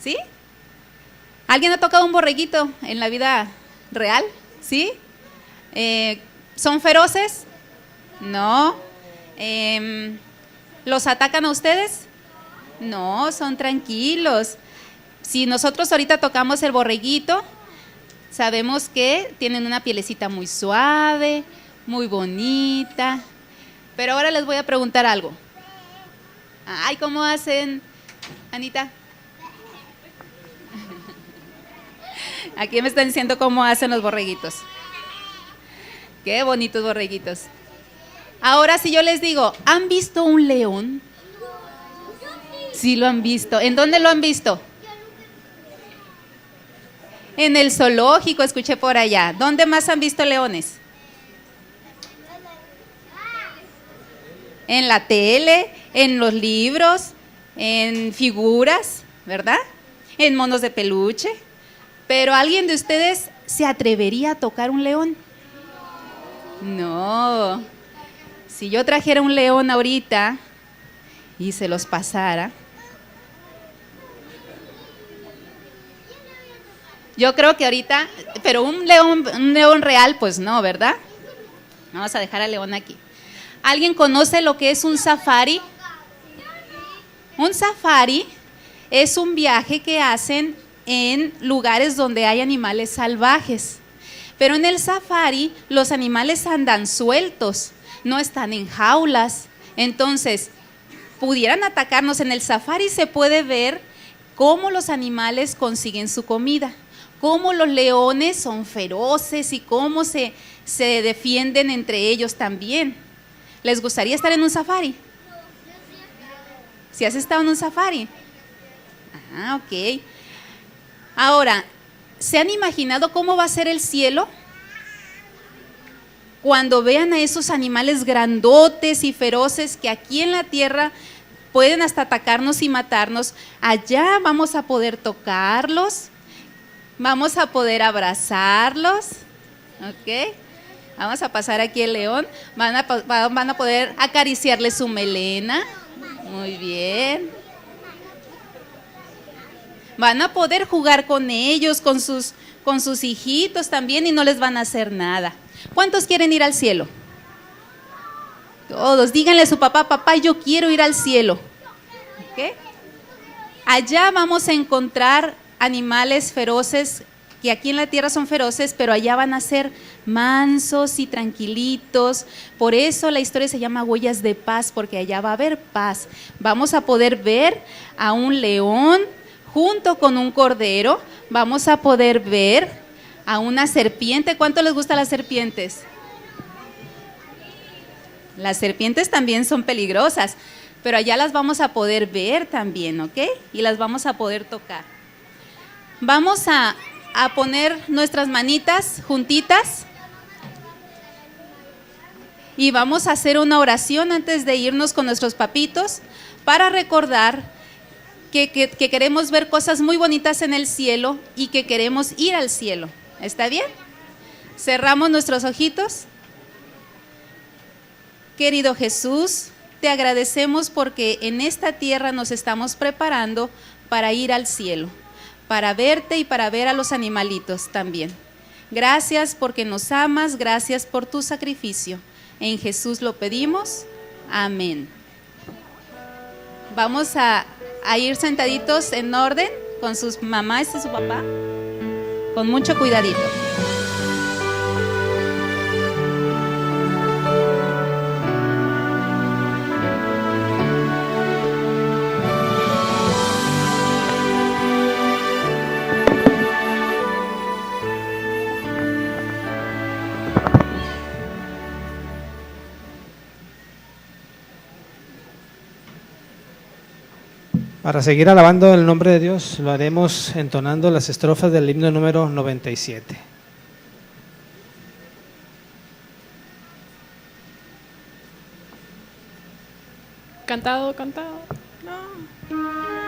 ¿Sí? ¿Alguien ha tocado un borreguito en la vida real? ¿Sí? ¿Son feroces? No. ¿Los atacan a ustedes? No, son tranquilos. Si nosotros ahorita tocamos el borreguito, sabemos que tienen una pielecita muy suave, muy bonita. Pero ahora les voy a preguntar algo. Ay, ¿cómo hacen, Anita? Aquí me están diciendo cómo hacen los borreguitos. Qué bonitos borreguitos. Ahora si yo les digo, ¿han visto un león? Sí lo han visto. ¿En dónde lo han visto? En el zoológico, escuché por allá. ¿Dónde más han visto leones? En la tele, en los libros, en figuras, ¿verdad? En monos de peluche. Pero ¿alguien de ustedes se atrevería a tocar un león? No. Si yo trajera un león ahorita y se los pasara, yo creo que ahorita, pero un león real, pues no, ¿verdad? Vamos a dejar al león aquí. ¿Alguien conoce lo que es un safari? Un safari es un viaje que hacen en lugares donde hay animales salvajes. Pero en el safari los animales andan sueltos, no están en jaulas. Entonces, pudieran atacarnos. En el safari se puede ver cómo los animales consiguen su comida, cómo los leones son feroces y cómo se defienden entre ellos también. ¿Les gustaría estar en un safari? ¿Si has estado en un safari? Ah, ok. Ahora, ¿se han imaginado cómo va a ser el cielo? Cuando vean a esos animales grandotes y feroces que aquí en la tierra pueden hasta atacarnos y matarnos, allá vamos a poder tocarlos, vamos a poder abrazarlos, ¿ok? Vamos a pasar aquí el león, van a poder acariciarle su melena, muy bien. Van a poder jugar con ellos, con sus hijitos también y no les van a hacer nada. ¿Cuántos quieren ir al cielo? Todos, díganle a su papá, papá, yo quiero ir al cielo. ¿Okay? Allá vamos a encontrar animales feroces, que aquí en la tierra son feroces, pero allá van a ser mansos y tranquilitos. Por eso la historia se llama Huellas de Paz, porque allá va a haber paz. Vamos a poder ver a un león junto con un cordero, vamos a poder ver a una serpiente. ¿Cuánto les gustan las serpientes? Las serpientes también son peligrosas, pero allá las vamos a poder ver también, ¿ok? Y las vamos a poder tocar. Vamos a poner nuestras manitas juntitas y vamos a hacer una oración antes de irnos con nuestros papitos para recordar que queremos ver cosas muy bonitas en el cielo y que queremos ir al cielo. ¿Está bien? Cerramos nuestros ojitos. Querido Jesús, te agradecemos porque en esta tierra nos estamos preparando para ir al cielo, para verte y para ver a los animalitos también. Gracias porque nos amas, gracias por tu sacrificio. En Jesús lo pedimos. Amén. Vamos a ir sentaditos en orden con sus mamás y su papá, con mucho cuidadito. Para seguir alabando el nombre de Dios, lo haremos entonando las estrofas del himno número 97. Cantado. No.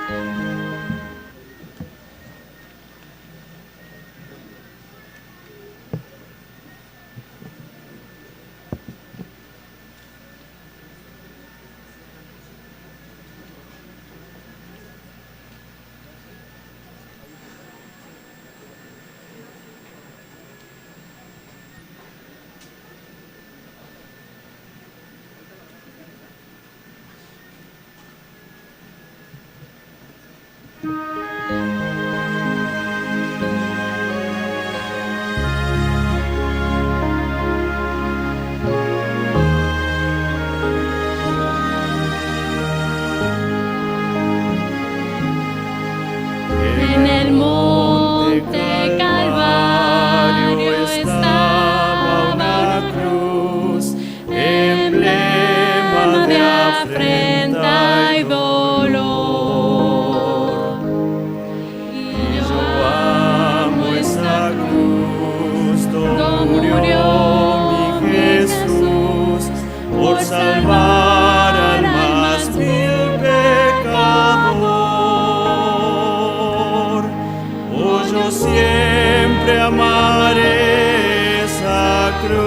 yo siempre amaré esa cruz.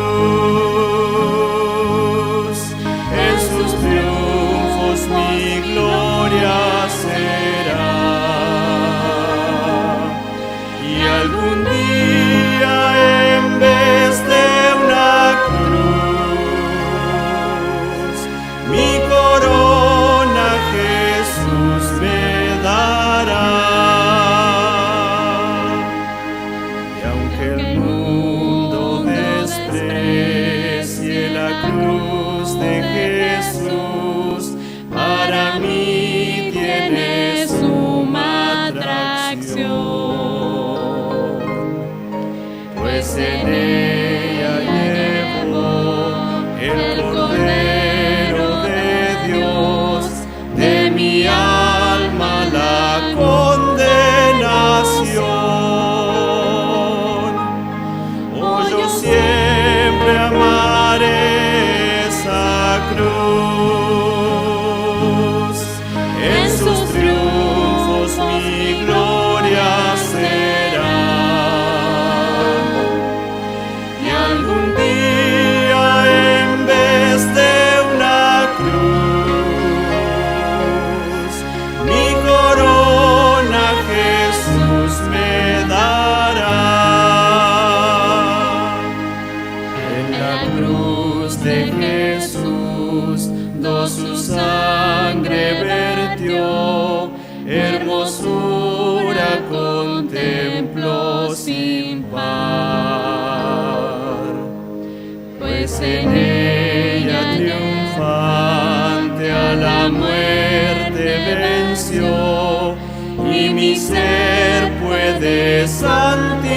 En sus triunfos mi gloria será. Y algún día en vez de una cruz, mi corona Jesús me dará. Y aunque el mundo desprecie la cruz de Jesús, para mí tiene suma atracción, pues en ella llevo el Cordero de Dios, de mi alma la condenación. Oh, yo siempre amaré esa cruz. En sus triunfos mi gloria será. Y algún día en vez de una cruz, mi corona Jesús me dará. En la cruz de Jesús, su sangre vertió, hermosura contempló sin par, pues en ella triunfante a la muerte venció, y mi ser puede santificar.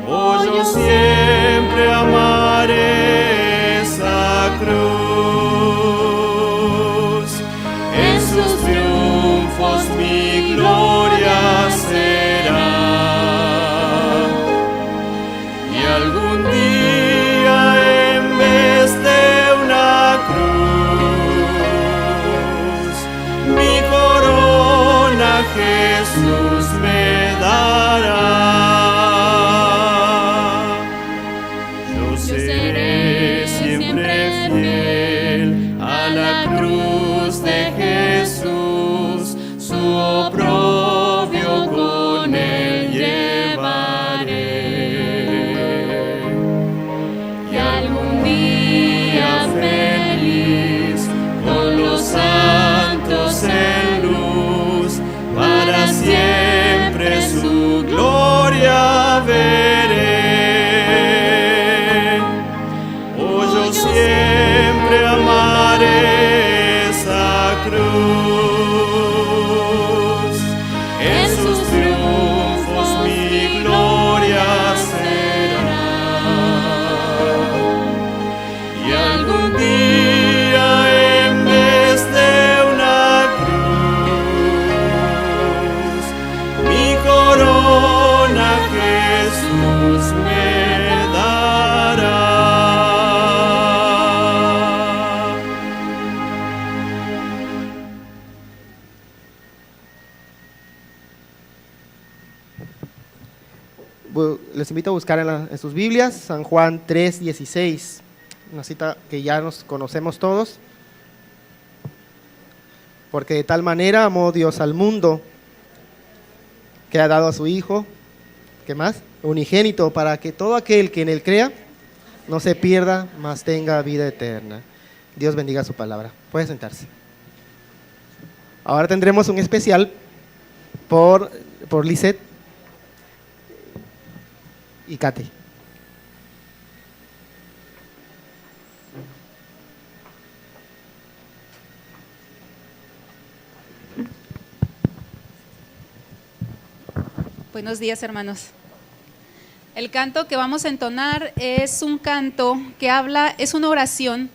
Oh, yo siempre amaré esa cruz. En sus triunfos mi gloria será. Y algún día en vez de una cruz, mi corona Jesús me dará. Yo seré siempre fiel a la cruz de Jesús, su oprobio con él llevaré. Y algún día feliz con los santos en luz, para siempre su gloria veré. Oh, yo siempre amaré esa cruz. En sus triunfos mi gloria será. Y algún día en vez de una cruz, mi corona Jesús me dará. Les invito a buscar en sus Biblias San Juan 3:16, una cita que ya nos conocemos todos. Porque de tal manera amó Dios al mundo, que ha dado a su Hijo, ¿qué más? Unigénito, para que todo aquel que en él crea no se pierda, mas tenga vida eterna. Dios bendiga su palabra. Puede sentarse. Ahora tendremos un especial por Lisette y Kate. Buenos días, hermanos. El canto que vamos a entonar es un canto que habla, es una oración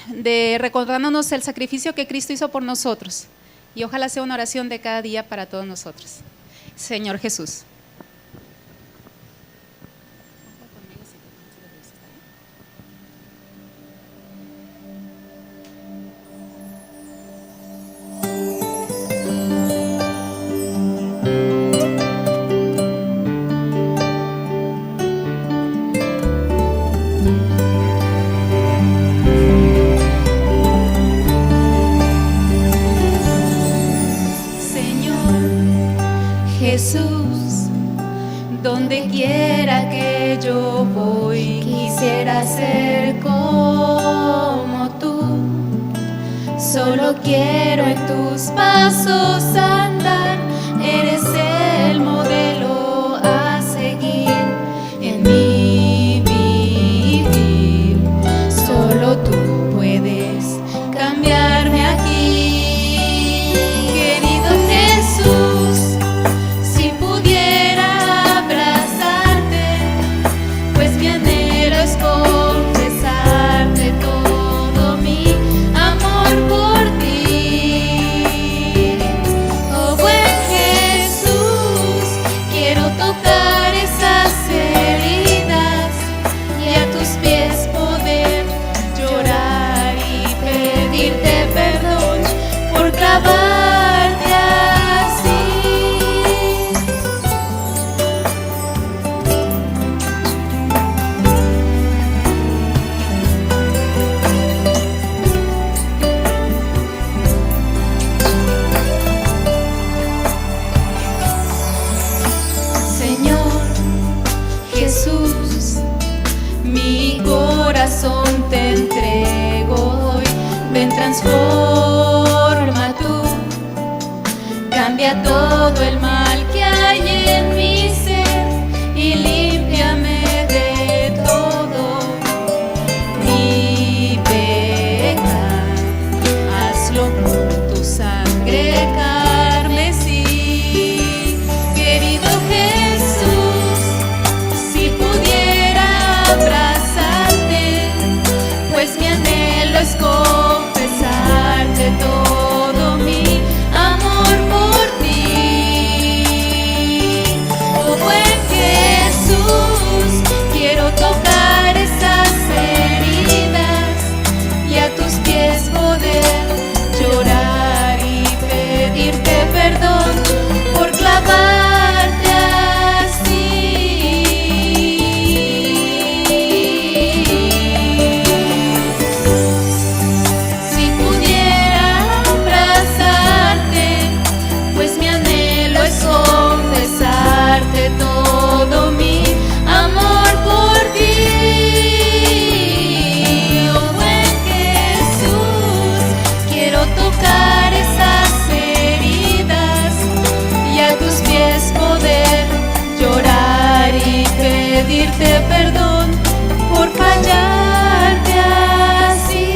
de recordándonos el sacrificio que Cristo hizo por nosotros. Y ojalá sea una oración de cada día para todos nosotros. Señor Jesús. Jesús, donde quiera que yo voy, quisiera ser como tú. Solo quiero en tus pasos andar, eres el modelo a seguir en mi vivir. Solo tú puedes cambiarme aquí, querido Jesús. Si pudiera abrazarte, pues mi anhelo es confesarte todo mi amor por ti. Oh buen Jesús, quiero tocar esas heridas y a tus pies poder llorar y pedirte perdón por clavarte así. Señor Jesús, mi corazón te entrego hoy. Ven, transforma tú, cambia todo el mal que hay en mi ser y límpiame de todo mi pecado. Hazlo con tu sangre carmesí, querido Jesús. Si pudiera abrazarte, pues mi anhelo es confesarte todo mi amor por ti. Oh buen Jesús, quiero tocar esas heridas y a tus pies poder llorar y pedirte perdón por clavarte así. Si pudiera abrazarte, pues mi anhelo es confesarte todo mi amor por ti. Oh buen Jesús, quiero tocar esas heridas y a tus pies poder llorar y pedirte perdón por fallarte así.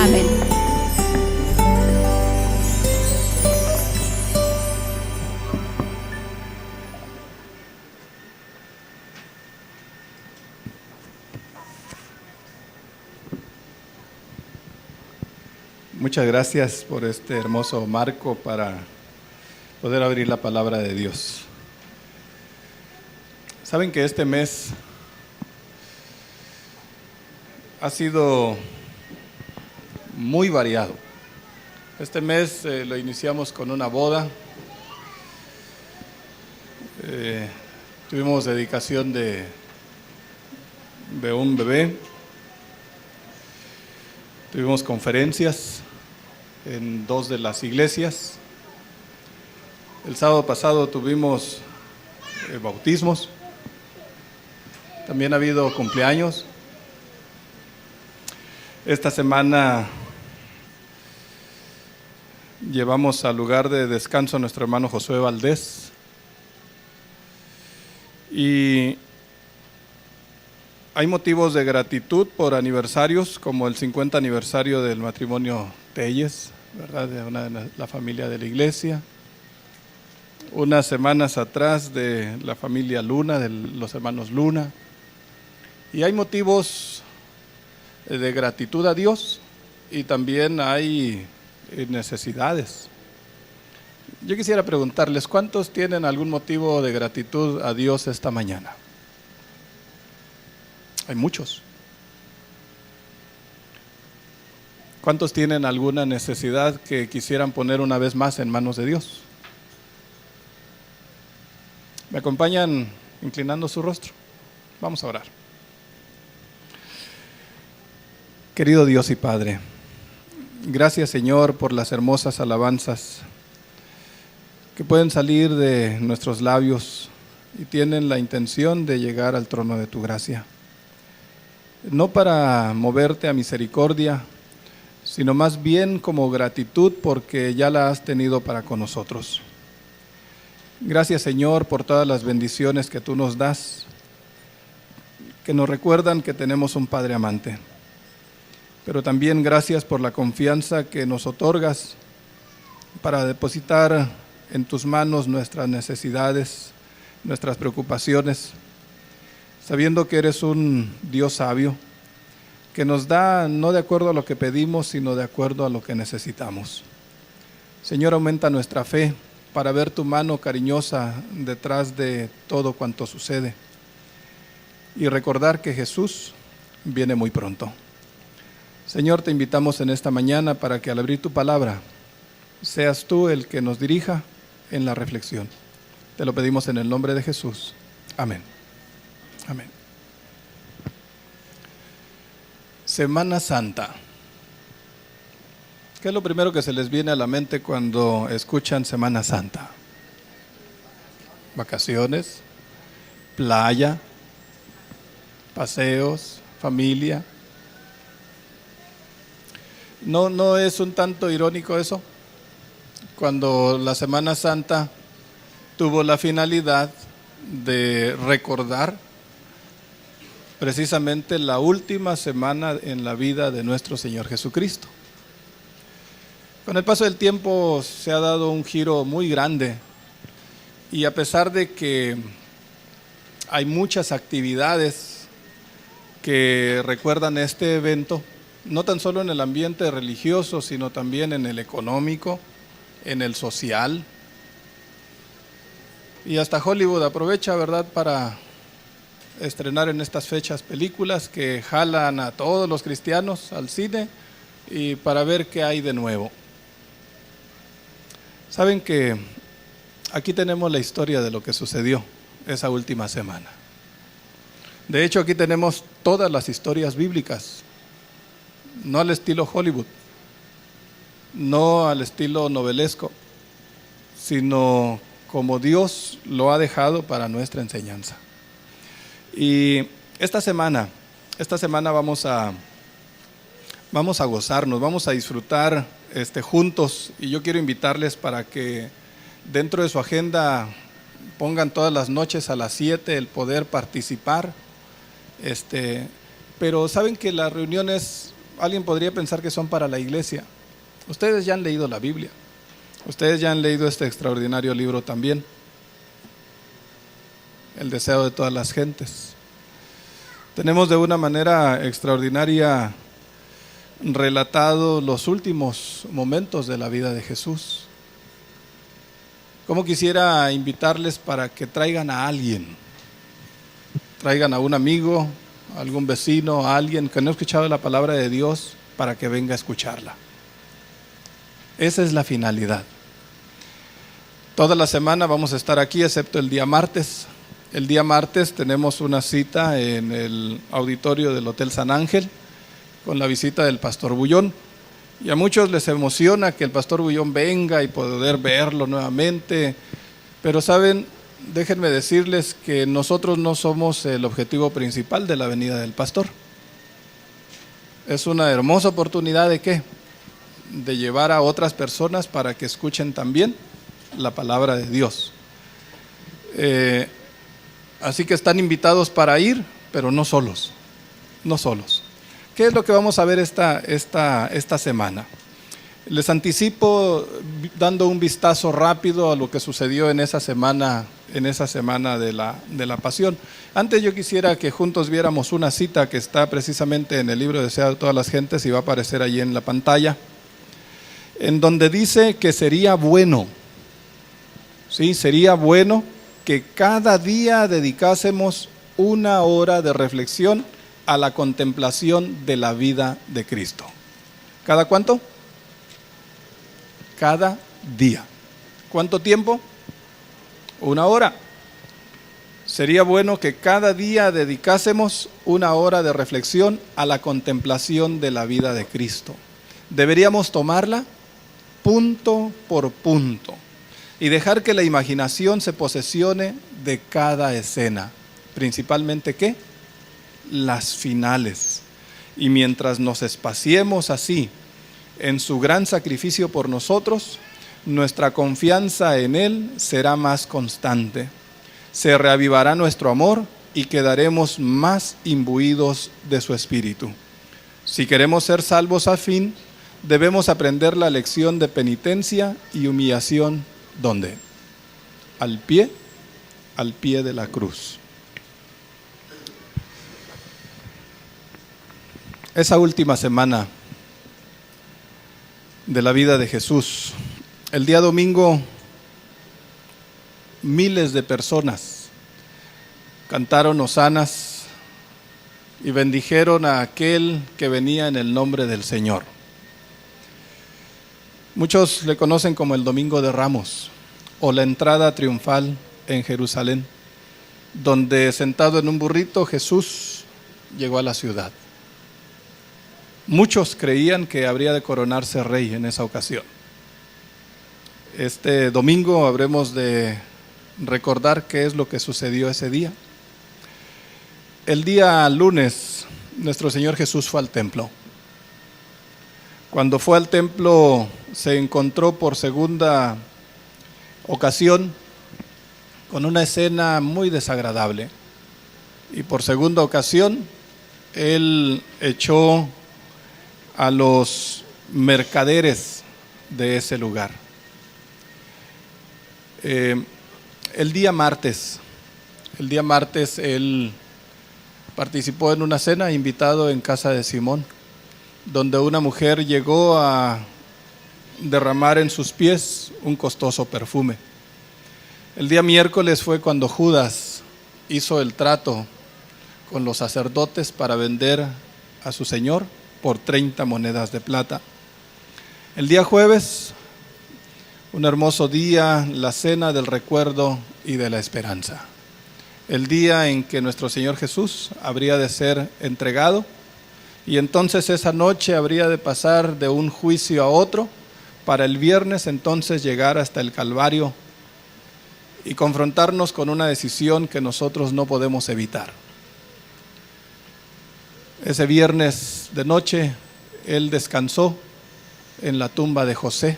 Amén. Muchas gracias por este hermoso marco para poder abrir la palabra de Dios. Saben que este mes ha sido muy variado. Este mes lo iniciamos con una boda. Tuvimos dedicación de un bebé. Tuvimos conferencias en 2 de las iglesias. El sábado pasado tuvimos bautismos. También ha habido cumpleaños. Esta semana llevamos al lugar de descanso a nuestro hermano Josué Valdés. Y hay motivos de gratitud por aniversarios, como el 50 aniversario del matrimonio Telles, ¿verdad? De una de la familia de la iglesia. Unas semanas atrás de la familia Luna, de los hermanos Luna. Y hay motivos de gratitud a Dios y también hay necesidades. Yo quisiera preguntarles, ¿cuántos tienen algún motivo de gratitud a Dios esta mañana? Hay muchos. ¿Cuántos tienen alguna necesidad que quisieran poner una vez más en manos de Dios? ¿Me acompañan inclinando su rostro? Vamos a orar. Querido Dios y Padre, gracias Señor por las hermosas alabanzas que pueden salir de nuestros labios y tienen la intención de llegar al trono de tu gracia. No para moverte a misericordia, sino más bien como gratitud porque ya la has tenido para con nosotros. Gracias Señor por todas las bendiciones que tú nos das, que nos recuerdan que tenemos un Padre amante. Pero también gracias por la confianza que nos otorgas para depositar en tus manos nuestras necesidades, nuestras preocupaciones, sabiendo que eres un Dios sabio, que nos da no de acuerdo a lo que pedimos, sino de acuerdo a lo que necesitamos. Señor, aumenta nuestra fe para ver tu mano cariñosa detrás de todo cuanto sucede y recordar que Jesús viene muy pronto. Señor, te invitamos en esta mañana para que al abrir tu palabra seas tú el que nos dirija en la reflexión. Te lo pedimos en el nombre de Jesús. Amén. Amén. Semana Santa. ¿Qué es lo primero que se les viene a la mente cuando escuchan Semana Santa? Vacaciones, playa, paseos, familia. ¿No es un tanto irónico eso? Cuando la Semana Santa tuvo la finalidad de recordar precisamente la última semana en la vida de nuestro Señor Jesucristo. Con el paso del tiempo se ha dado un giro muy grande y a pesar de que hay muchas actividades que recuerdan este evento, no tan solo en el ambiente religioso, sino también en el económico, en el social. Y hasta Hollywood aprovecha, ¿verdad?, para estrenar en estas fechas películas que jalan a todos los cristianos al cine y para ver qué hay de nuevo. Saben que aquí tenemos la historia de lo que sucedió esa última semana. De hecho, aquí tenemos todas las historias bíblicas, no al estilo Hollywood, no al estilo novelesco, sino como Dios lo ha dejado para nuestra enseñanza. Y esta semana vamos a gozarnos, vamos a disfrutar juntos, y yo quiero invitarles para que dentro de su agenda pongan todas las noches a las 7 el poder participar. Pero saben que las reuniones, alguien podría pensar que son para la iglesia. Ustedes ya han leído la Biblia, ustedes ya han leído este extraordinario libro también, El deseo de todas las gentes. Tenemos de una manera extraordinaria relatado los últimos momentos de la vida de Jesús. Como quisiera invitarles para que traigan a alguien, traigan a un amigo, a algún vecino, a alguien que no ha escuchado la palabra de Dios, para que venga a escucharla. Esa es la finalidad. Toda la semana vamos a estar aquí, excepto el día martes. El día martes tenemos una cita en el auditorio del Hotel San Ángel con la visita del Pastor Bullón. Y a muchos les emociona que el Pastor Bullón venga y poder verlo nuevamente. Pero saben, déjenme decirles que nosotros no somos el objetivo principal de la venida del pastor. Es una hermosa oportunidad ¿de qué? De llevar a otras personas para que escuchen también la palabra de Dios. Así que están invitados para ir, pero no solos, no solos. ¿Qué es lo que vamos a ver esta semana? Les anticipo dando un vistazo rápido a lo que sucedió en esa semana de la Pasión. Antes yo quisiera que juntos viéramos una cita que está precisamente en el libro Deseo de todas las gentes y va a aparecer allí en la pantalla, en donde dice que sería bueno ¿sí? Sería bueno que cada día dedicásemos 1 hora de reflexión a la contemplación de la vida de Cristo. ¿Cada cuánto? Cada día. ¿Cuánto tiempo? 1 hora. Sería bueno que cada día dedicásemos 1 hora de reflexión a la contemplación de la vida de Cristo. Deberíamos tomarla punto por punto y dejar que la imaginación se posesione de cada escena. Principalmente, ¿qué? Las finales. Y mientras nos espaciemos así en su gran sacrificio por nosotros, nuestra confianza en Él será más constante. Se reavivará nuestro amor y quedaremos más imbuidos de su espíritu. Si queremos ser salvos al fin, debemos aprender la lección de penitencia y humillación. ¿Dónde? Al pie de la cruz. Esa última semana de la vida de Jesús, el día domingo, miles de personas cantaron hosanas y bendijeron a aquel que venía en el nombre del Señor. Muchos le conocen como el Domingo de Ramos o la entrada triunfal en Jerusalén, donde sentado en un burrito Jesús llegó a la ciudad. Muchos creían que habría de coronarse rey en esa ocasión. Este domingo habremos de recordar qué es lo que sucedió ese día. El día lunes, nuestro Señor Jesús fue al templo. Cuando fue al templo, se encontró por segunda ocasión con una escena muy desagradable. Y por segunda ocasión, Él echó a los mercaderes de ese lugar. El día martes, Él participó en una cena invitado en casa de Simón, donde una mujer llegó a derramar en sus pies un costoso perfume. El día miércoles fue cuando Judas hizo el trato con los sacerdotes para vender a su Señor por 30 monedas de plata. El día jueves, un hermoso día, la cena del recuerdo y de la esperanza. El día en que nuestro Señor Jesús habría de ser entregado, y entonces esa noche habría de pasar de un juicio a otro, para el viernes entonces llegar hasta el Calvario y confrontarnos con una decisión que nosotros no podemos evitar. Ese viernes de noche, Él descansó en la tumba de José,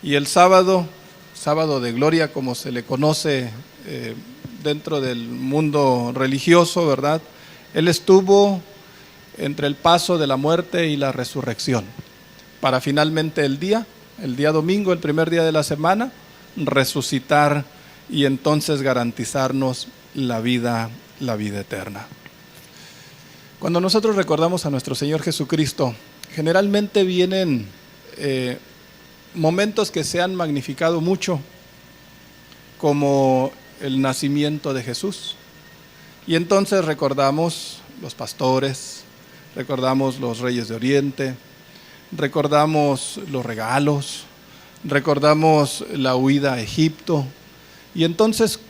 y el sábado de gloria, como se le conoce dentro del mundo religioso, ¿verdad? Él estuvo entre el paso de la muerte y la resurrección, para finalmente el día domingo, el primer día de la semana, resucitar y entonces garantizarnos la vida eterna. Cuando nosotros recordamos a nuestro Señor Jesucristo, generalmente vienen momentos que se han magnificado mucho, como el nacimiento de Jesús. Y entonces recordamos los pastores, recordamos los reyes de Oriente, recordamos los regalos, recordamos la huida a Egipto. Y entonces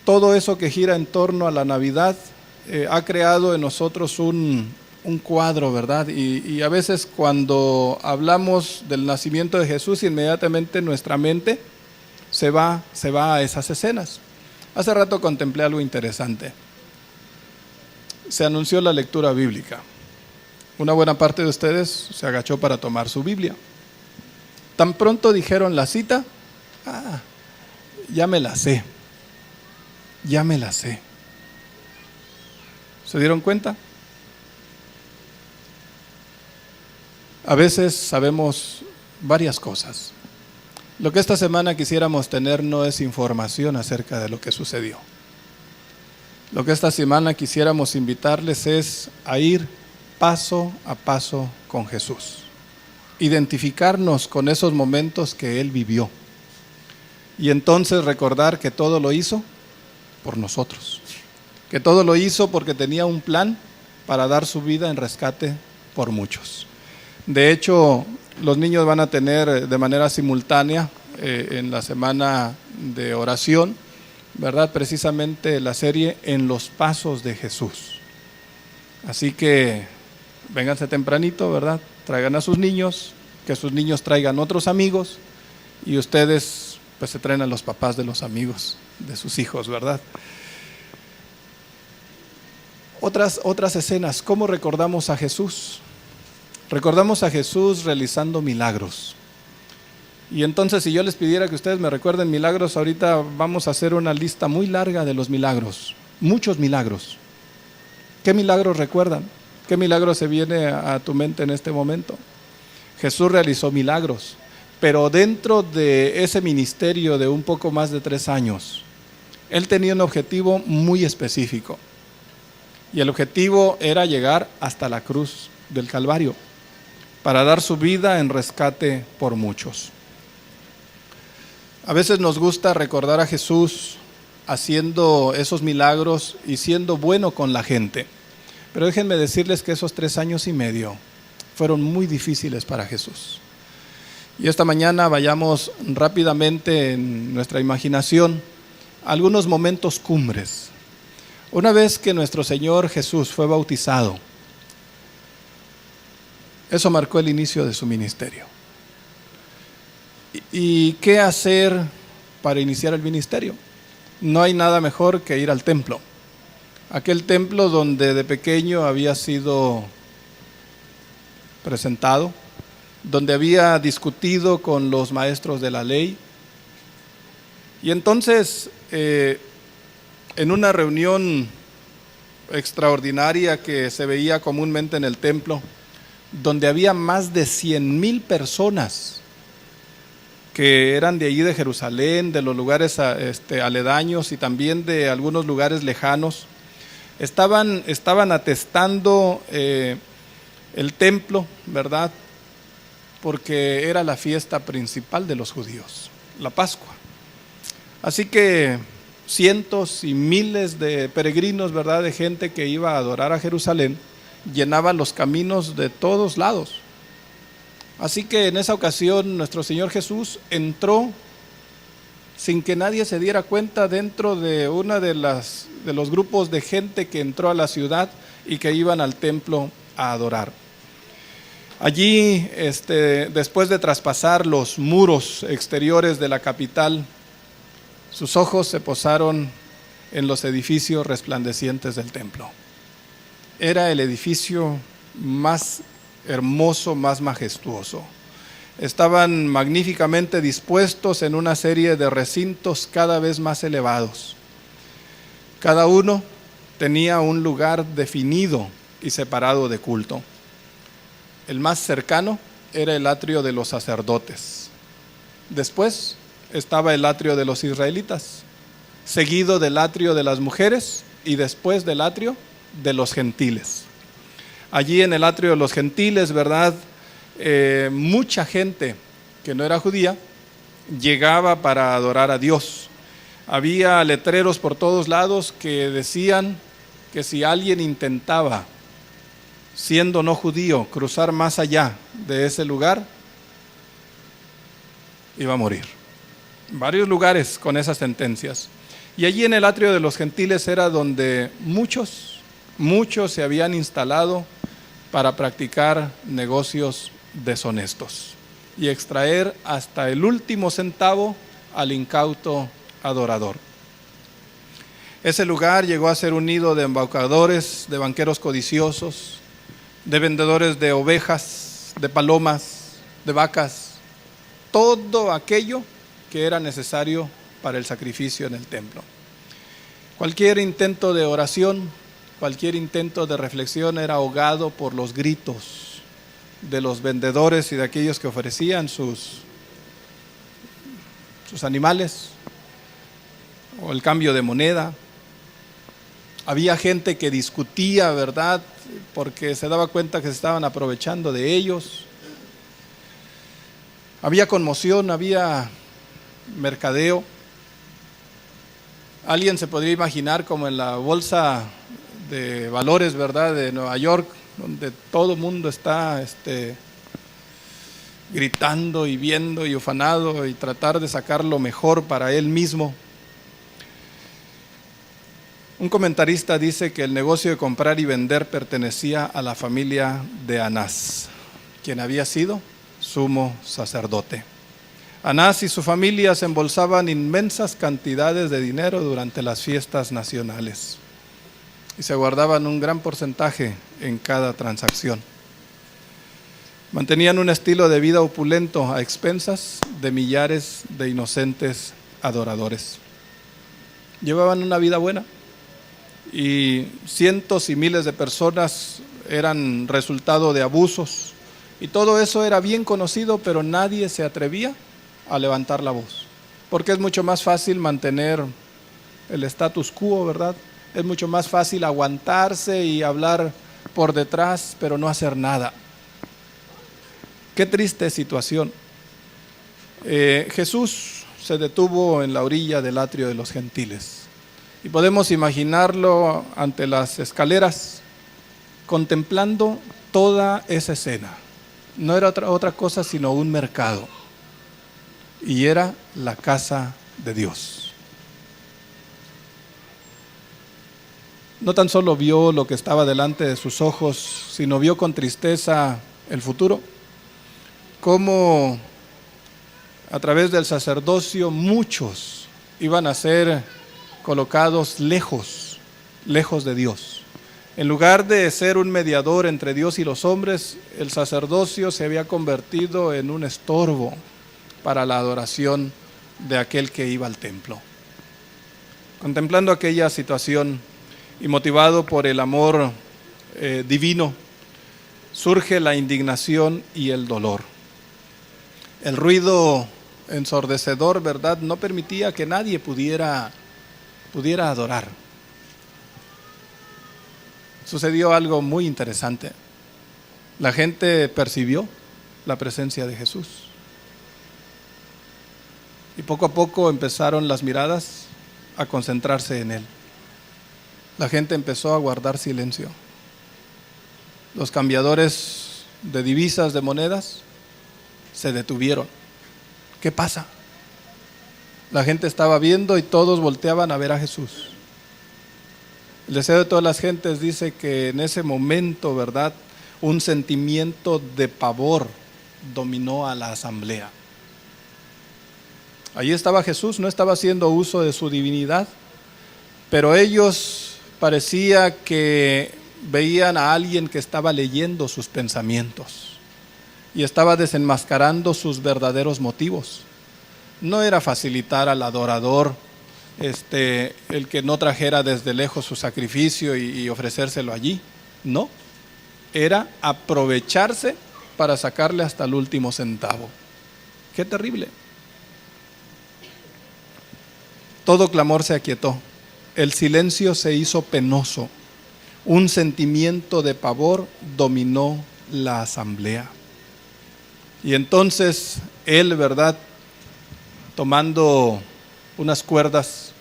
todo eso que gira en torno a la Navidad ha creado en nosotros un cuadro, ¿verdad? Y a veces cuando hablamos del nacimiento de Jesús, inmediatamente nuestra mente se va a esas escenas. Hace rato contemplé algo interesante. Se anunció la lectura bíblica. Una buena parte de ustedes se agachó para tomar su Biblia. Tan pronto dijeron la cita, ya me la sé. ¿Se dieron cuenta? A veces sabemos varias cosas. Lo que esta semana quisiéramos tener no es información acerca de lo que sucedió. Lo que esta semana quisiéramos invitarles es a ir paso a paso con Jesús. Identificarnos con esos momentos que Él vivió. Y entonces recordar que todo lo hizo por nosotros, que todo lo hizo porque tenía un plan para dar su vida en rescate por muchos. De hecho, los niños van a tener de manera simultánea en la semana de oración, ¿verdad? Precisamente la serie En los Pasos de Jesús. Así que vénganse tempranito, ¿verdad? Traigan a sus niños, que sus niños traigan otros amigos y ustedes pues se traen a los papás de los amigos de sus hijos, ¿verdad? Otras escenas. ¿Cómo recordamos a Jesús? Recordamos a Jesús realizando milagros. Y entonces, si yo les pidiera que ustedes me recuerden milagros, ahorita vamos a hacer una lista muy larga de los milagros. Muchos milagros. ¿Qué milagros recuerdan? ¿Qué milagro se viene a tu mente en este momento? Jesús realizó milagros, pero dentro de ese ministerio de un poco más de 3 años, Él tenía un objetivo muy específico. Y el objetivo era llegar hasta la cruz del Calvario, para dar su vida en rescate por muchos. A veces nos gusta recordar a Jesús haciendo esos milagros y siendo bueno con la gente. Pero déjenme decirles que esos 3 años y medio fueron muy difíciles para Jesús. Y esta mañana vayamos rápidamente en nuestra imaginación a algunos momentos cumbres. Una vez que nuestro Señor Jesús fue bautizado, eso marcó el inicio de su ministerio. ¿Y qué hacer para iniciar el ministerio? No hay nada mejor que ir al templo. Aquel templo donde de pequeño había sido presentado, donde había discutido con los maestros de la ley. Y entonces, en una reunión extraordinaria que se veía comúnmente en el templo, donde había más de 100,000 personas que eran de allí de Jerusalén, de los lugares aledaños y también de algunos lugares lejanos, estaban atestando el templo, ¿verdad? Porque era la fiesta principal de los judíos, la Pascua. Así que cientos y miles de peregrinos, ¿verdad?, de gente que iba a adorar a Jerusalén, llenaban los caminos de todos lados. Así que en esa ocasión nuestro Señor Jesús entró sin que nadie se diera cuenta dentro de una de los grupos de gente que entró a la ciudad y que iban al templo a adorar. Allí, después de traspasar los muros exteriores de la capital, sus ojos se posaron en los edificios resplandecientes del templo. Era el edificio más hermoso, más majestuoso. Estaban magníficamente dispuestos en una serie de recintos cada vez más elevados. Cada uno tenía un lugar definido y separado de culto. El más cercano era el atrio de los sacerdotes. Después estaba el atrio de los israelitas, seguido del atrio de las mujeres y después del atrio de los gentiles. Allí en el atrio de los gentiles, ¿verdad?, mucha gente que no era judía llegaba para adorar a Dios. Había letreros por todos lados que decían que si alguien intentaba, siendo no judío, cruzar más allá de ese lugar, iba a morir. Varios lugares con esas sentencias. Y allí en el atrio de los gentiles era donde muchos se habían instalado para practicar negocios deshonestos y extraer hasta el último centavo al incauto adorador. Ese lugar llegó a ser un nido de embaucadores, de banqueros codiciosos, de vendedores de ovejas, de palomas, de vacas, todo aquello que era necesario para el sacrificio en el templo. Cualquier intento de oración, cualquier intento de reflexión era ahogado por los gritos de los vendedores y de aquellos que ofrecían sus animales o el cambio de moneda. Había gente que discutía, ¿verdad?, porque se daba cuenta que se estaban aprovechando de ellos. Había conmoción, había mercadeo. Alguien se podría imaginar como en la bolsa de valores, ¿verdad?, de Nueva York, donde todo el mundo está gritando y viendo y ufanado y tratar de sacar lo mejor para él mismo. Un comentarista dice que el negocio de comprar y vender pertenecía a la familia de Anás, quien había sido sumo sacerdote. Anás y su familia se embolsaban inmensas cantidades de dinero durante las fiestas nacionales y se guardaban un gran porcentaje en cada transacción. Mantenían un estilo de vida opulento a expensas de millares de inocentes adoradores. Llevaban una vida buena y cientos y miles de personas eran resultado de abusos, y todo eso era bien conocido, pero nadie se atrevía a levantar la voz, porque es mucho más fácil mantener el status quo, ¿verdad? Es mucho más fácil aguantarse y hablar por detrás, pero no hacer nada. Qué triste situación. Jesús se detuvo en la orilla del atrio de los gentiles, y podemos imaginarlo ante las escaleras, contemplando toda esa escena. No era otra cosa sino un mercado, y era la casa de Dios. No tan solo vio lo que estaba delante de sus ojos, sino vio con tristeza el futuro, cómo a través del sacerdocio muchos iban a ser colocados lejos de Dios. En lugar de ser un mediador entre Dios y los hombres, el sacerdocio se había convertido en un estorbo para la adoración de aquel que iba al templo. Contemplando aquella situación y motivado por el amor divino, surge la indignación y el dolor. El ruido ensordecedor, ¿verdad?, no permitía que nadie pudiera adorar. Sucedió algo muy interesante. La gente percibió la presencia de Jesús, y poco a poco empezaron las miradas a concentrarse en Él. La gente empezó a guardar silencio. Los cambiadores de divisas, de monedas, se detuvieron. ¿Qué pasa? La gente estaba viendo y todos volteaban a ver a Jesús. El deseo de todas las gentes dice que en ese momento, ¿verdad?, un sentimiento de pavor dominó a la asamblea. Allí estaba Jesús, no estaba haciendo uso de su divinidad, pero ellos parecía que veían a alguien que estaba leyendo sus pensamientos y estaba desenmascarando sus verdaderos motivos. No era facilitar al adorador el que no trajera desde lejos su sacrificio y ofrecérselo allí, no, era aprovecharse para sacarle hasta el último centavo. ¡Qué terrible! Todo clamor se aquietó, el silencio se hizo penoso, un sentimiento de pavor dominó la asamblea. Y entonces él, ¿verdad?, tomando unas cuerdas,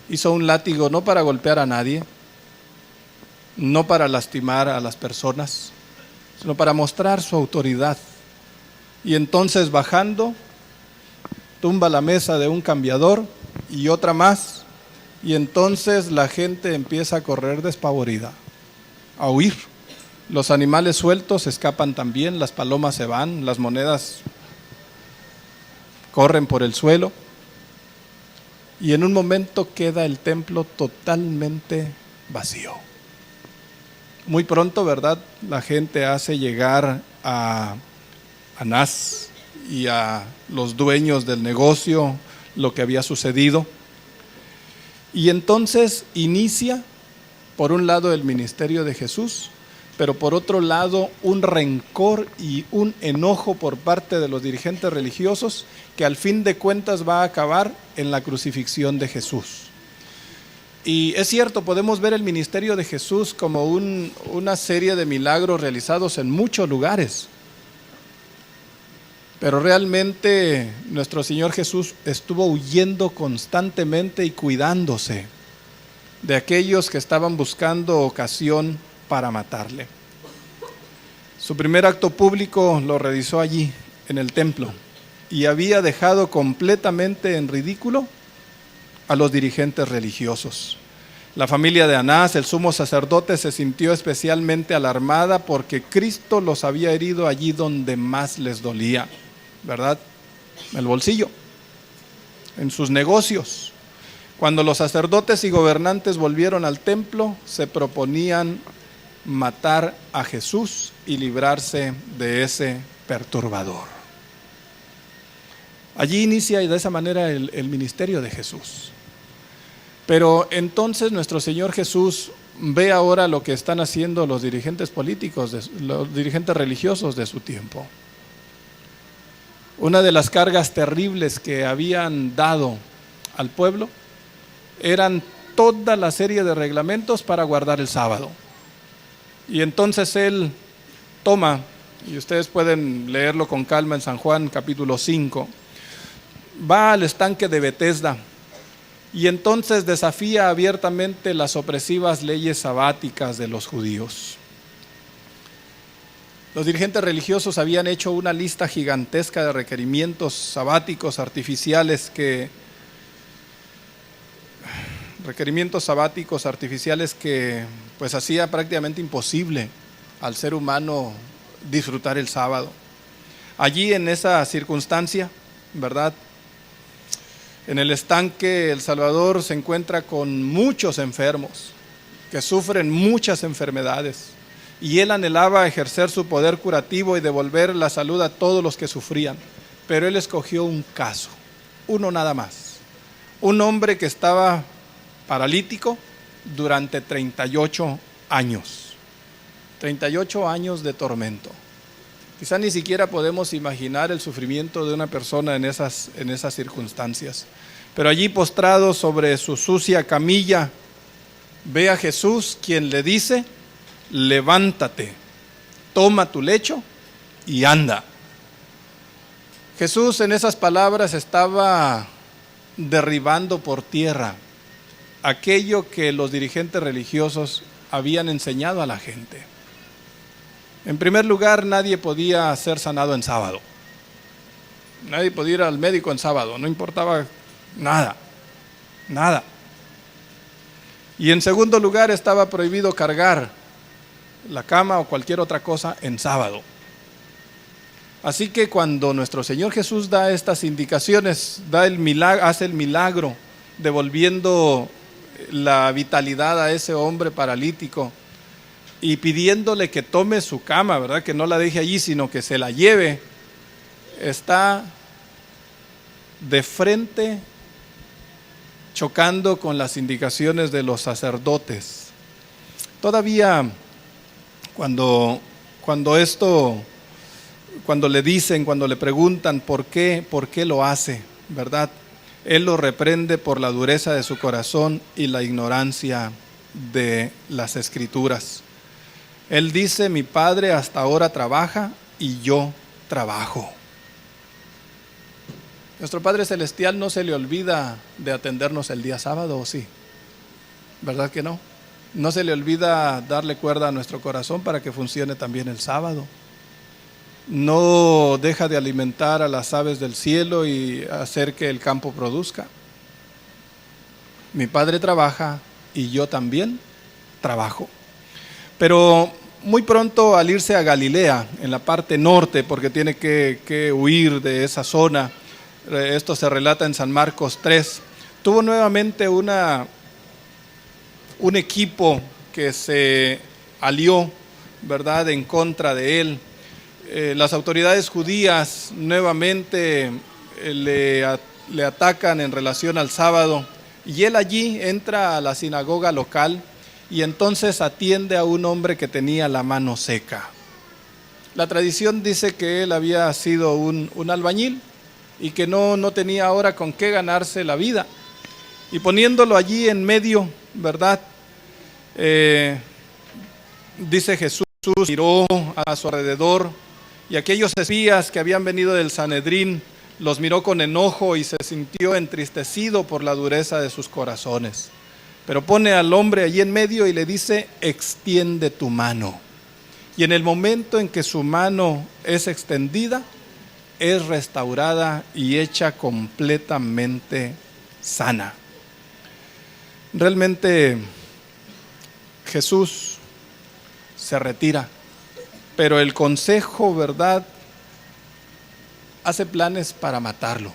hizo un látigo no para golpear a nadie, no para lastimar a las personas, sino para mostrar su autoridad. Y entonces, bajando, tumba la mesa de un cambiador y otra más, y entonces la gente empieza a correr despavorida, a huir. Los animales sueltos escapan también, las palomas se van, las monedas corren por el suelo, y en un momento queda el templo totalmente vacío. Muy pronto, ¿verdad?, la gente hace llegar a Anás y a los dueños del negocio lo que había sucedido, y entonces inicia, por un lado, el ministerio de Jesús, pero por otro lado un rencor y un enojo por parte de los dirigentes religiosos que al fin de cuentas va a acabar en la crucifixión de Jesús. Y es cierto, podemos ver el ministerio de Jesús como una serie de milagros realizados en muchos lugares, Pero realmente nuestro Señor Jesús estuvo huyendo constantemente y cuidándose de aquellos que estaban buscando ocasión para matarle. Su primer acto público lo realizó allí, en el templo, y había dejado completamente en ridículo a los dirigentes religiosos. La familia de Anás, el sumo sacerdote, se sintió especialmente alarmada porque Cristo los había herido allí donde más les dolía, ¿verdad? En el bolsillo, en sus negocios. Cuando los sacerdotes y gobernantes volvieron al templo, se proponían matar a Jesús y librarse de ese perturbador. Allí inicia de esa manera el ministerio de Jesús. Pero entonces nuestro Señor Jesús ve ahora lo que están haciendo los dirigentes políticos, los dirigentes religiosos de su tiempo. Una de las cargas terribles que habían dado al pueblo eran toda la serie de reglamentos para guardar el sábado. Y entonces Él toma, y ustedes pueden leerlo con calma en San Juan capítulo 5, va al estanque de Betesda y entonces desafía abiertamente las opresivas leyes sabáticas de los judíos. Los dirigentes religiosos habían hecho una lista gigantesca de requerimientos sabáticos artificiales que pues hacía prácticamente imposible al ser humano disfrutar el sábado. Allí en esa circunstancia, ¿verdad?, en el estanque El Salvador se encuentra con muchos enfermos que sufren muchas enfermedades y él anhelaba ejercer su poder curativo y devolver la salud a todos los que sufrían, pero él escogió un caso, uno nada más, un hombre que estaba paralítico durante 38 años, 38 años de tormento. Quizá ni siquiera podemos imaginar el sufrimiento de una persona en esas circunstancias. Pero allí postrado sobre su sucia camilla, ve a Jesús, quien le dice: levántate, toma tu lecho y anda. Jesús en esas palabras estaba derribando por tierra aquello que los dirigentes religiosos habían enseñado a la gente. En primer lugar, nadie podía ser sanado en sábado. Nadie podía ir al médico en sábado, no importaba nada. Y en segundo lugar, estaba prohibido cargar la cama o cualquier otra cosa en sábado. Así que cuando nuestro Señor Jesús da estas indicaciones, hace el milagro, devolviendo la vitalidad a ese hombre paralítico, y pidiéndole que tome su cama, ¿verdad?, que no la deje allí, sino que se la lleve, está de frente chocando con las indicaciones de los sacerdotes. Todavía cuando le preguntan por qué lo hace, ¿verdad?, él lo reprende por la dureza de su corazón y la ignorancia de las Escrituras. Él dice: mi Padre hasta ahora trabaja y yo trabajo. Nuestro Padre Celestial no se le olvida de atendernos el día sábado, ¿o sí? ¿Verdad que no? No se le olvida darle cuerda a nuestro corazón para que funcione también el sábado. No deja de alimentar a las aves del cielo y hacer que el campo produzca. Mi Padre trabaja y yo también trabajo. Pero muy pronto, al irse a Galilea, en la parte norte, porque tiene que huir de esa zona, esto se relata en San Marcos 3, tuvo nuevamente un equipo que se alió, ¿verdad?, en contra de él. Las autoridades judías nuevamente le atacan en relación al sábado, y él allí entra a la sinagoga local y entonces atiende a un hombre que tenía la mano seca. La tradición dice que él había sido un albañil y que no tenía ahora con qué ganarse la vida. Y poniéndolo allí en medio, ¿verdad?, dice Jesús, miró a su alrededor Y aquellos espías que habían venido del Sanedrín los miró con enojo y se sintió entristecido por la dureza de sus corazones. Pero pone al hombre allí en medio y le dice: extiende tu mano. Y en el momento en que su mano es extendida, es restaurada y hecha completamente sana. Realmente Jesús se retira, pero el consejo, ¿verdad?, hace planes para matarlo,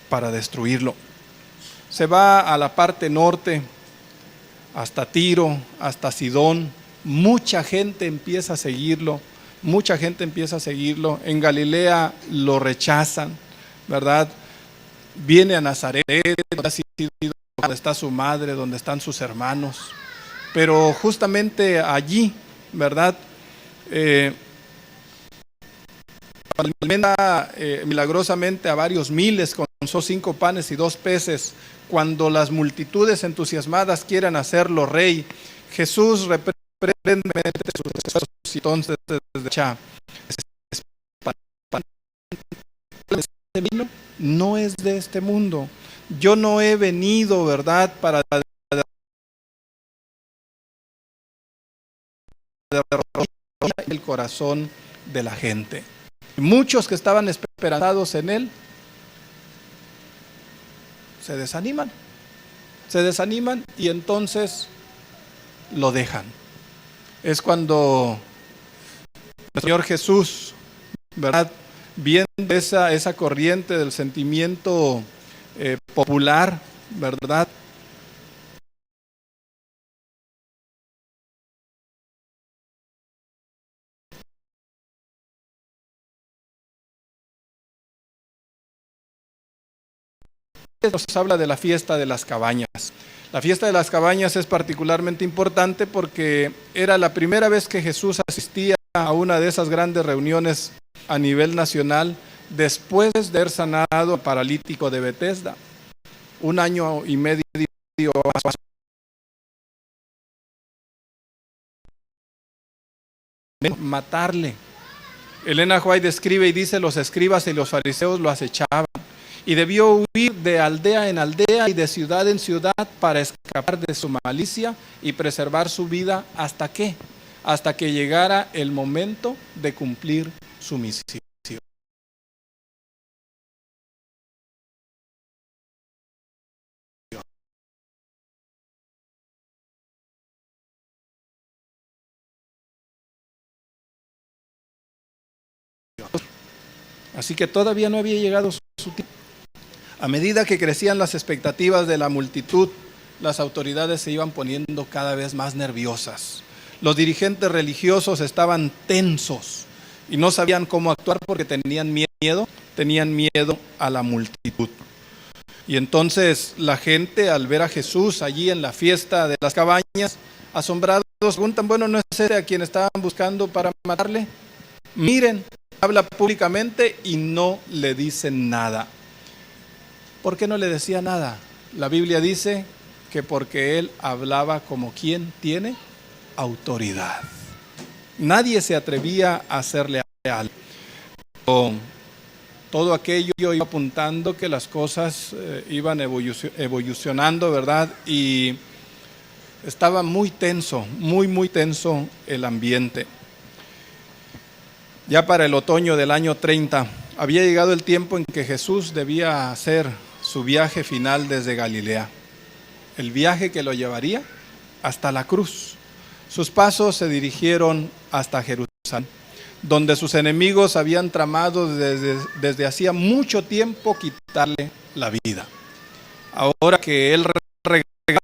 para destruirlo. Se va a la parte norte, hasta Tiro, hasta Sidón. Mucha gente empieza a seguirlo, En Galilea lo rechazan, ¿verdad? Viene a Nazaret, donde está su madre, donde están sus hermanos. Pero justamente allí, ¿verdad?, alimenta milagrosamente a varios miles con 5 panes y 2 peces. Cuando las multitudes entusiasmadas quieren hacerlo rey, Jesús reprende sus esfuerzos y entonces este vino no es de este mundo. Yo no he venido, ¿verdad?, para el corazón de la gente. Muchos que estaban esperanzados en él se desaniman y entonces lo dejan. Es cuando el Señor Jesús, ¿verdad?, viendo esa corriente del sentimiento popular, ¿verdad?, nos habla de la fiesta de las cabañas. La fiesta de las cabañas es particularmente importante porque era la primera vez que Jesús asistía a una de esas grandes reuniones a nivel nacional después de haber sanado al paralítico de Betesda. 1 año y medio matarle. Elena White describe y dice: los escribas y los fariseos lo acechaban y debió huir de aldea en aldea y de ciudad en ciudad para escapar de su malicia y preservar su vida. ¿Hasta qué? Hasta que llegara el momento de cumplir su misión. Así que todavía no había llegado su tiempo. A medida que crecían las expectativas de la multitud, las autoridades se iban poniendo cada vez más nerviosas. Los dirigentes religiosos estaban tensos y no sabían cómo actuar porque tenían miedo a la multitud. Y entonces la gente, al ver a Jesús allí en la fiesta de las cabañas, asombrados preguntan: bueno, ¿no es ese a quien estaban buscando para matarle? Miren, habla públicamente y no le dicen nada. ¿Por qué no le decía nada? La Biblia dice que porque él hablaba como quien tiene autoridad. Nadie se atrevía a hacerle algo. Todo aquello iba apuntando que las cosas iban evolucionando, ¿verdad? Y estaba muy tenso, muy tenso el ambiente. Ya para el otoño del año 30, había llegado el tiempo en que Jesús debía hacer su viaje final desde Galilea. El viaje que lo llevaría hasta la cruz. Sus pasos se dirigieron hasta Jerusalén, donde sus enemigos habían tramado desde hacía mucho tiempo quitarle la vida. Ahora que él regresaba,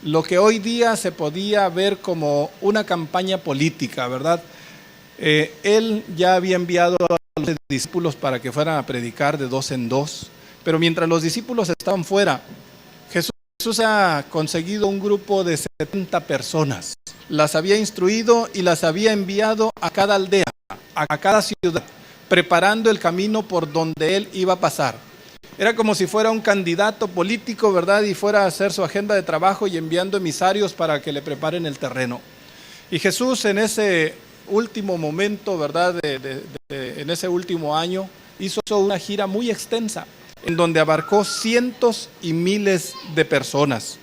lo que hoy día se podía ver como una campaña política, ¿verdad? Él ya había enviado a los discípulos para que fueran a predicar de 2 en 2, pero mientras los discípulos estaban fuera, Jesús ha conseguido un grupo de 70 personas. Las había instruido y las había enviado a cada aldea, a cada ciudad, preparando el camino por donde él iba a pasar. Era como si fuera un candidato político, ¿verdad? Y fuera a hacer su agenda de trabajo y enviando emisarios para que le preparen el terreno. Y Jesús en ese último momento, ¿verdad? En ese último año, hizo una gira muy extensa, en donde abarcó cientos y miles de personas.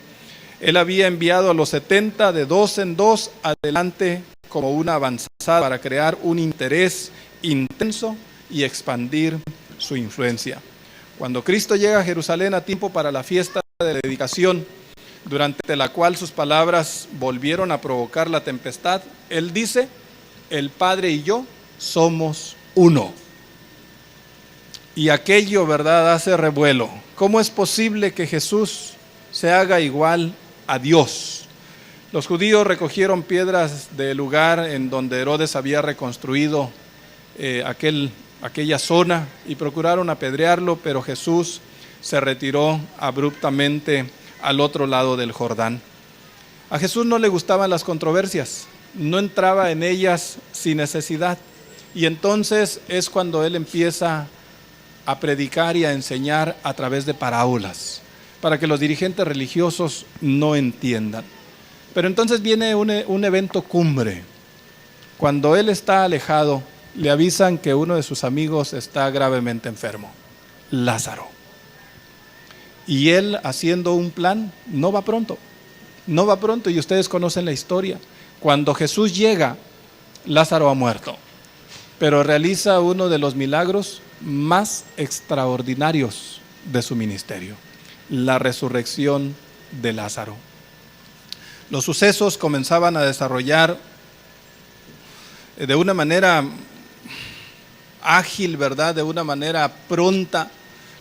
Él había enviado a los 70 de dos en dos adelante como una avanzada para crear un interés intenso y expandir su influencia. Cuando Cristo llega a Jerusalén a tiempo para la fiesta de dedicación, durante la cual sus palabras volvieron a provocar la tempestad, Él dice: el Padre y yo somos uno. Y aquello, ¿verdad?, hace revuelo. ¿Cómo es posible que Jesús se haga igual a Dios? Los judíos recogieron piedras del lugar en donde Herodes había reconstruido aquella zona y procuraron apedrearlo, pero Jesús se retiró abruptamente al otro lado del Jordán. A Jesús no le gustaban las controversias, no entraba en ellas sin necesidad, y entonces es cuando Él empieza a predicar y a enseñar a través de parábolas, para que los dirigentes religiosos no entiendan. Pero entonces viene un evento cumbre. Cuando Él está alejado, le avisan que uno de sus amigos está gravemente enfermo, Lázaro. Y Él, haciendo un plan, no va pronto, y ustedes conocen la historia. Cuando Jesús llega, Lázaro ha muerto, pero realiza uno de los milagros más extraordinarios de su ministerio: la resurrección de Lázaro. Los sucesos comenzaban a desarrollar de una manera ágil, ¿verdad?, de una manera pronta.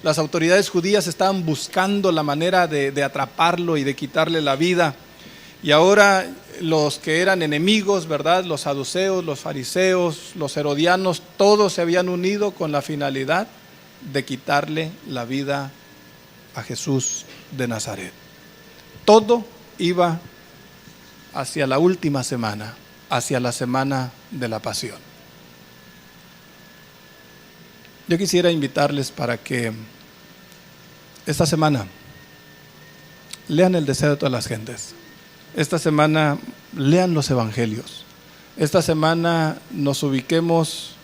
Las autoridades judías estaban buscando la manera de atraparlo y de quitarle la vida. Y ahora los que eran enemigos, ¿verdad?, los saduceos, los fariseos, los herodianos, todos se habían unido con la finalidad de quitarle la vida a Jesús de Nazaret. Todo iba hacia la última semana, hacia la semana de la pasión. Yo quisiera invitarles para que esta semana lean el deseo de todas las gentes. Esta semana lean los evangelios. Esta semana nos ubiquemos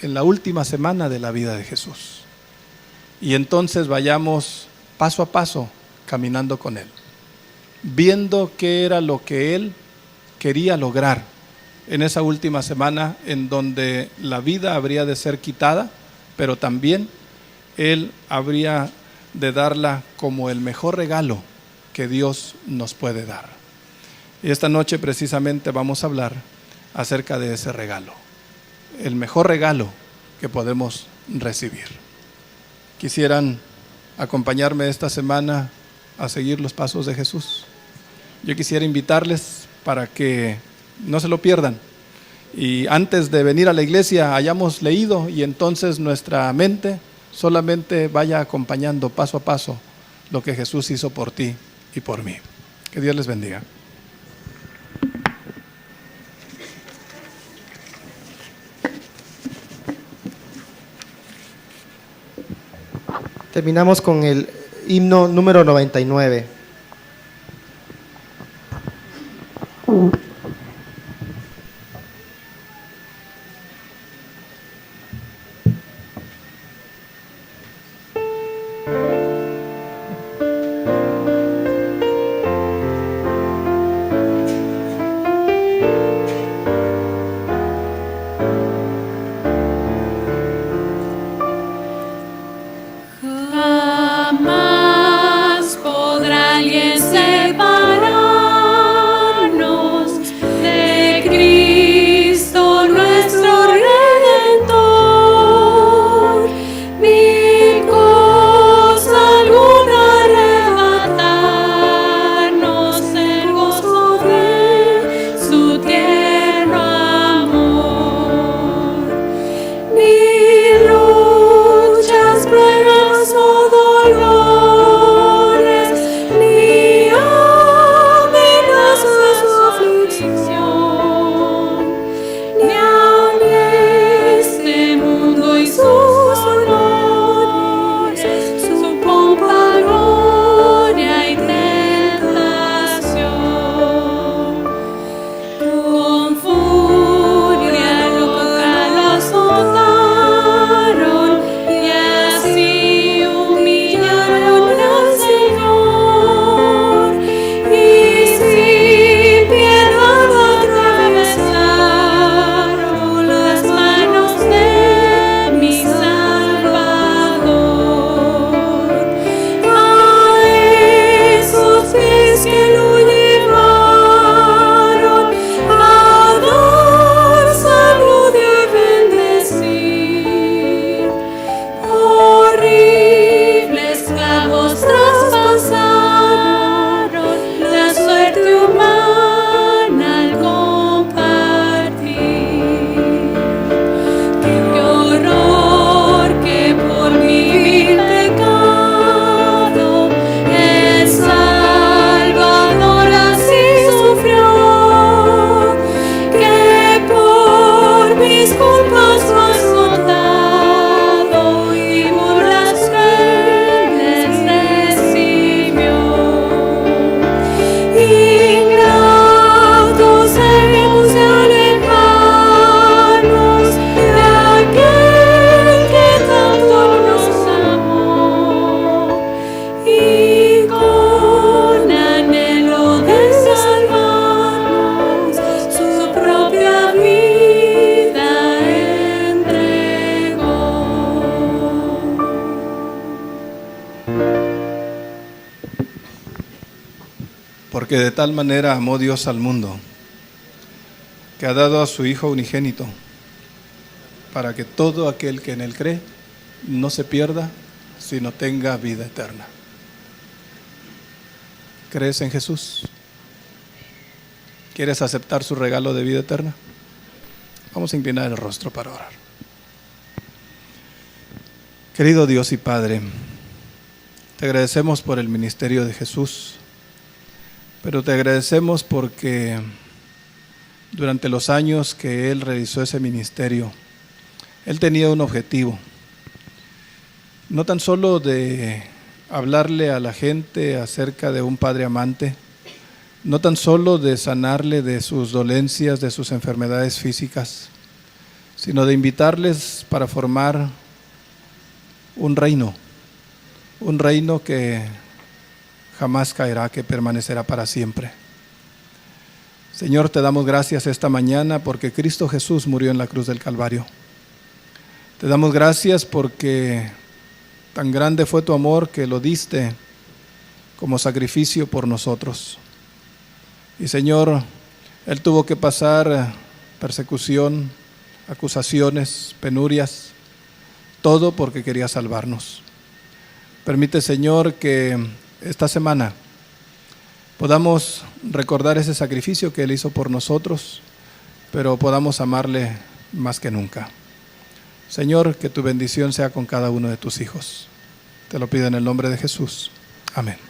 en la última semana de la vida de Jesús. Y entonces vayamos paso a paso caminando con Él, viendo qué era lo que Él quería lograr en esa última semana, en donde la vida habría de ser quitada, pero también Él habría de darla como el mejor regalo que Dios nos puede dar. Y esta noche precisamente vamos a hablar acerca de ese regalo, el mejor regalo que podemos recibir. ¿Quisieran acompañarme esta semana a seguir los pasos de Jesús? Yo quisiera invitarles para que no se lo pierdan, y antes de venir a la iglesia hayamos leído, y entonces nuestra mente solamente vaya acompañando paso a paso lo que Jesús hizo por ti y por mí. Que Dios les bendiga. Terminamos con el himno número 99. Jamás podrán Porque de tal manera amó Dios al mundo, que ha dado a su Hijo unigénito, para que todo aquel que en Él cree no se pierda, sino tenga vida eterna. ¿Crees en Jesús? ¿Quieres aceptar su regalo de vida eterna? Vamos a inclinar el rostro para orar. Querido Dios y Padre, te agradecemos por el ministerio de Jesús, pero te agradecemos porque durante los años que Él realizó ese ministerio, Él tenía un objetivo, no tan solo de hablarle a la gente acerca de un Padre amante, no tan solo de sanarle de sus dolencias, de sus enfermedades físicas, sino de invitarles para formar un reino que jamás caerá, que permanecerá para siempre. Señor, te damos gracias esta mañana porque Cristo Jesús murió en la cruz del Calvario. Te damos gracias porque tan grande fue tu amor que lo diste como sacrificio por nosotros. Y Señor, Él tuvo que pasar persecución, acusaciones, penurias, todo porque quería salvarnos. Permite, Señor, que esta semana podamos recordar ese sacrificio que Él hizo por nosotros, pero podamos amarle más que nunca. Señor, que tu bendición sea con cada uno de tus hijos. Te lo pido en el nombre de Jesús. Amén.